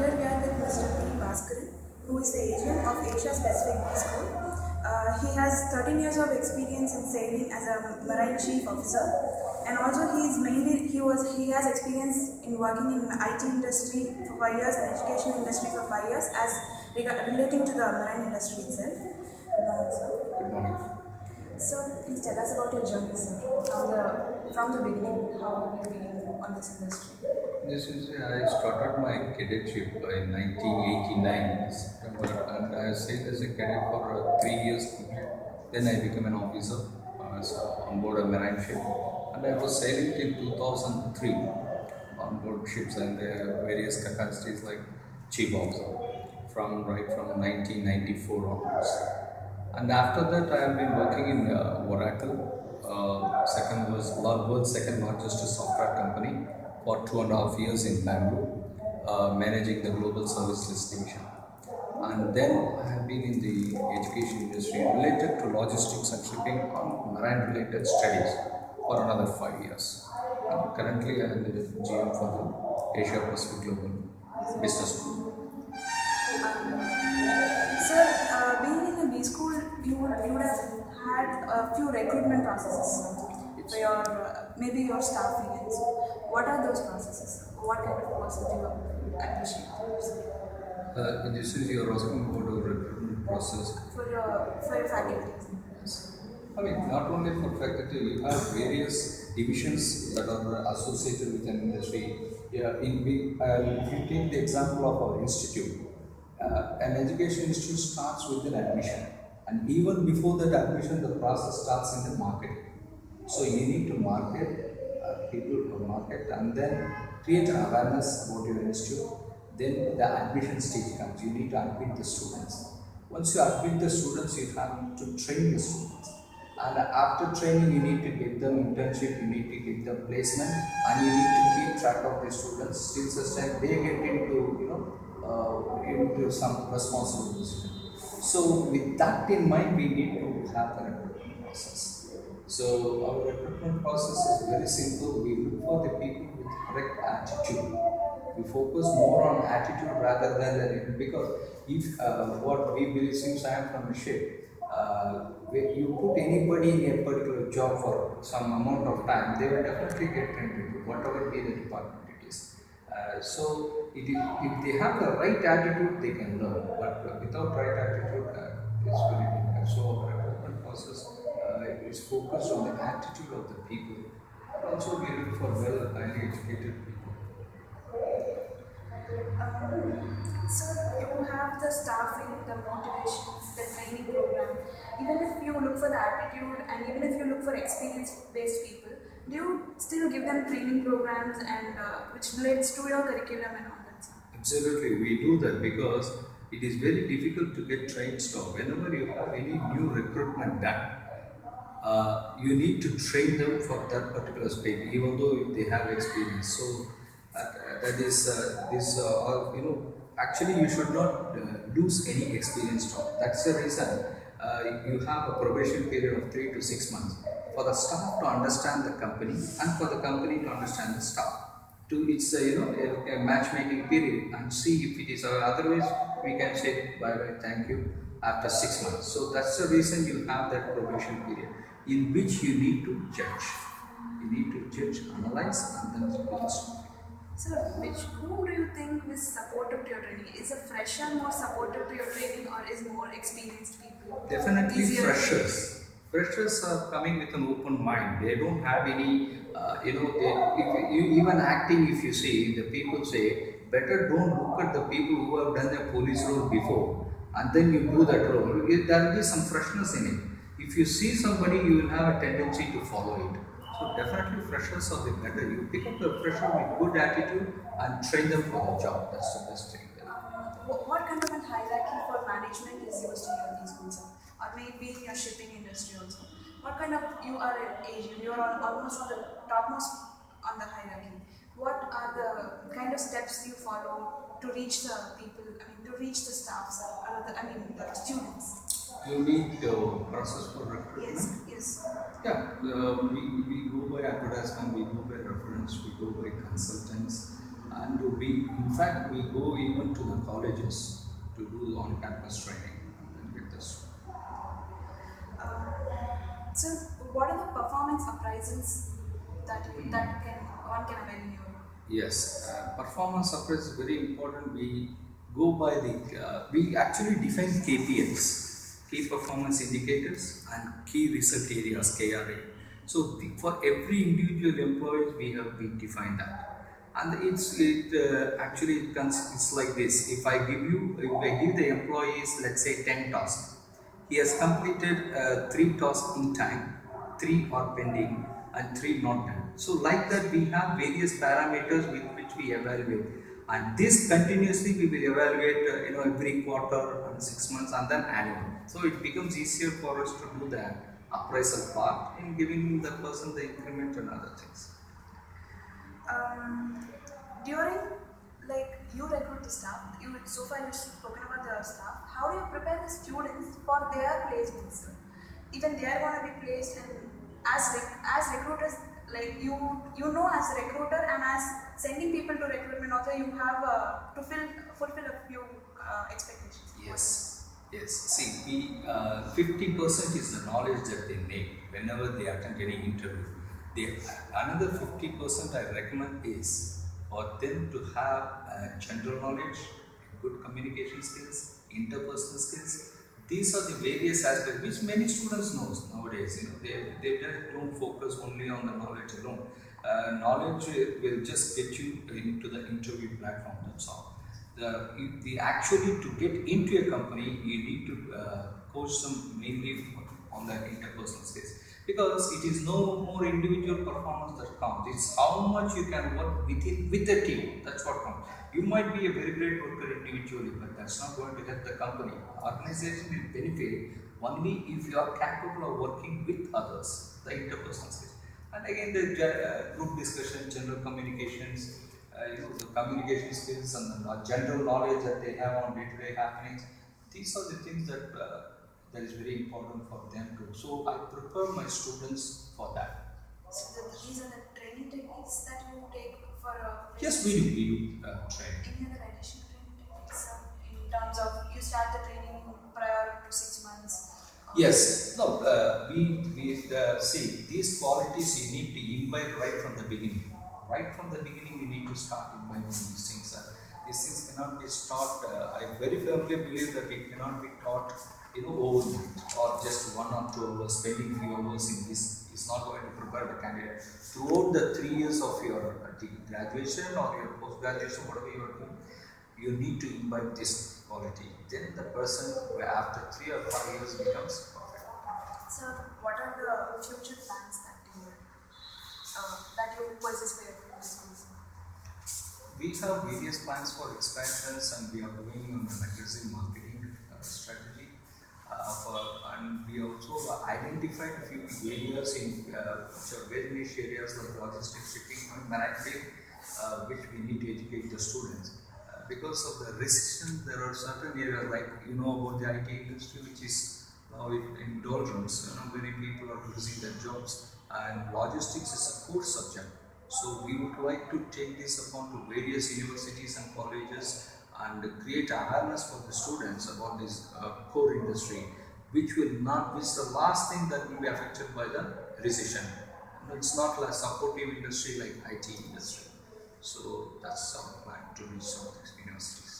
Here we are with Mr. P. who is the agent of Asia Pacific School. He has 13 years of experience in sailing as a marine chief officer, and also he has experience in working in IT industry for 5 years and education industry for 5 years as relating to the marine industry itself. Good morning. So please tell us about your journey, sir, from the beginning. How have you been on this industry? I started my cadetship in 1989 September, and I sailed as a cadet for 3 years. Then I became an officer on board a marine ship, and I was sailing till 2003 on board ships and various capacities like chief officer from 1994 onwards. And after that, I have been working in Oracle. World's second largest software company for 2.5 years in Bangalore, managing the global services division. And then I have been in the education industry related to logistics and shipping on marine-related studies for another 5 years. And currently, I am the GM for the Asia Pacific Global Business School. Sir, being in the B school, you would have had a few recruitment processes for your maybe your staffing. And so, what are those processes? What kind of process do you appreciate? This is your asking about a recruitment process For your faculty. I mean, not only for faculty, you have various divisions that are associated with an industry. If you take the example of our institute, an education institute starts with an admission, and even before that admission, the process starts in the marketing. So you need to market people to market, and then create an awareness about your institute. Then the admission stage comes. You need to admit the students. Once you admit the students, you have to train the students. And after training, you need to get them internship, you need to get them placement, and you need to keep track of the students till such time they get into some responsible position. So with that in mind, we need to have a recruitment process. So our recruitment process is very simple. We look for the people with correct attitude. We focus more on attitude rather than because if what we believe, since I am from a ship, you put anybody in a particular job for some amount of time, they will definitely get trained, whatever be the department it is. So if they have the right attitude, they can learn. But without right attitude, it's very difficult. So our recruitment process is focused on the attitude of the people. Also, we look for well, highly educated people. So you have the staffing, the motivation, the training program. Even if you look for the attitude and even if you look for experience-based people, do you still give them training programs and which relates to your curriculum and all that stuff? Absolutely, we do that because it is very difficult to get trained staff. Whenever you have any new recruitment done, you need to train them for that particular space, even though they have experience. So that is actually you should not lose any experience staff. That's the reason you have a probation period of 3 to 6 months for the staff to understand the company and for the company to understand the staff. It's a matchmaking period and see if it is otherwise we can say bye bye, thank you after 6 months. So that's the reason you have that probation period in which you need to judge. You need to judge, analyze, and then build. So, who do you think is supportive to your training? Is a fresher more supportive to your training or is more experienced people? Definitely freshers. Freshers are coming with an open mind. They don't have any, even acting, if you see, the people say, better don't look at the people who have done a police role before and then you do that role. There will be some freshness in it. If you see somebody, you will have a tendency to follow it. So definitely freshers are the better. You pick up a fresher with good attitude and train them for the job. That's the best thing. What kind of a hierarchy for management is used in your schools? Or maybe in your shipping industry also? What kind of, you are an agent, you are almost on the topmost on the hierarchy. What are the kind of steps you follow to reach the people, to reach the staffs, the students? You need the process for recruitment? Yes. Yeah, we go by advertisement, we go by reference, we go by consultants, And in fact, we go even to the colleges to do on-campus training and with this. So, what are the performance appraisals that one can avail in your? Yes, performance appraisal is very important. We go by we actually define KPIs, key performance indicators, and key result areas, KRA. So for every individual employee, we define that, and it's like this. If I give the employees, let's say 10 tasks, he has completed 3 tasks in time, 3 are pending, and 3 not done. So like that, we have various parameters with which we evaluate, and this continuously we will evaluate every quarter and 6 months and then annual. So it becomes easier for us to do the appraisal part in giving the person the increment and other things. During you recruit the staff, so far you've spoken about the staff. How do you prepare the students for their placements? Even they are going to be placed in as recruiters. Like you know, as a recruiter and as sending people to recruitment, also you have to fulfill a few expectations. Yes. See, 50% is the knowledge that they need whenever they attend any interview. Another 50% I recommend is for them to have general knowledge, good communication skills, interpersonal skills. These are the various aspects which many students know nowadays. They just don't focus only on the knowledge alone. Knowledge will just get you into the interview platform. That's all. Actually, to get into a company, you need to coach them mainly on the interpersonal skills, because it is no more individual performance that counts. It's how much you can work with a team. That's what counts. You might be a very great worker individually, but that's not going to help the company. Organization will benefit only if you are capable of working with others, the interpersonal skills. And again, the group discussion, general communications, the communication skills and the general knowledge that they have on day-to-day happenings. These are the things that is very important for them too. So I prepare my students for that. So these are the training techniques that you take for yes, we do training. Any other additional training techniques in terms of you start the training prior to 6 months? Yes. No. We see these qualities you need to imbibe right from the beginning. Right from the beginning, you need to start imbibing these things. These things cannot be taught. I very firmly believe that it cannot be taught, overnight or just 1 or 2 hours. Spending few hours in this is not going to prepare the candidate. Throughout the 3 years of your graduation or your post-graduation, whatever you are doing, you need to imbibe this quality. Then the person, after 3 or 5 years, becomes perfect. So, what are the future plans that you possess for your schools? We have various plans for expansions, and we are doing an aggressive marketing strategy. And we also identified a few areas which are very niche areas like logistics, shipping, and management, which we need to educate the students. Because of the recession, there are certain areas like about the IT industry, which is now in doldrums. Many people are losing their jobs, and logistics is a core subject. So we would like to take this upon to various universities and colleges and create awareness for the students about this core industry, which is the last thing that will be affected by the recession. It's not like supportive industry like IT industry. So that's our plan to reach some of these universities.